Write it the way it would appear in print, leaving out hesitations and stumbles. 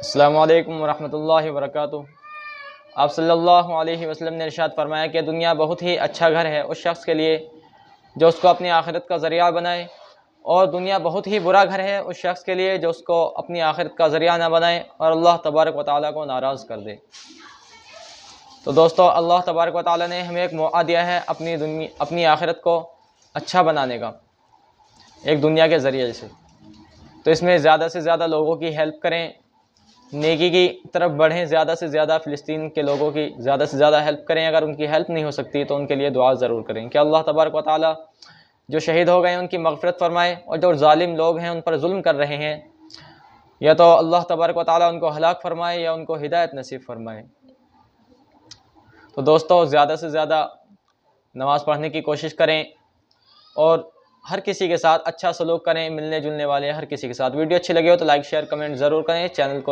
अस्सलामु अलैकुम वरहमतुल्लाहि वबरकातुहू। आप सल्लल्लाहु अलैहि वसल्लम ने इरशाद फरमाया कि दुनिया बहुत ही अच्छा घर है उस शख्स के लिए जो उसको अपनी आखिरत का ज़रिया बनाए, और दुनिया बहुत ही बुरा घर है उस शख्स के लिए जो उसको अपनी आखिरत का ज़रिया ना बनाए और अल्लाह तबारक व तआला को नाराज़ कर दे। तो दोस्तों, अल्लाह तबारक व तआला ने हमें एक मौका दिया है अपनी आखिरत को अच्छा बनाने का, एक दुनिया के ज़रिए से। तो इसमें ज़्यादा से ज़्यादा लोगों की हेल्प करें, नेकी की तरफ बढ़ें, ज़्यादा से ज़्यादा फ़िलिस्तीन के लोगों की ज़्यादा से ज़्यादा हेल्प करें। अगर उनकी हेल्प नहीं हो सकती तो उनके लिए दुआ ज़रूर करें कि अल्लाह तबारक व तआला जो शहीद हो गए हैं उनकी मग़फ़िरत फ़रमाए, और जो ज़ालिम लोग हैं उन पर जुल्म कर रहे हैं, या तो अल्लाह तबारक व तआला उनको हलाक फ़रमाए या उनको हिदायत नसीब फ़रमाए। तो दोस्तों, ज़्यादा से ज़्यादा नमाज़ पढ़ने की कोशिश करें और हर किसी के साथ अच्छा सलूक करें, मिलने जुलने वाले हर किसी के साथ। वीडियो अच्छी लगी हो तो लाइक शेयर कमेंट ज़रूर करें। चैनल को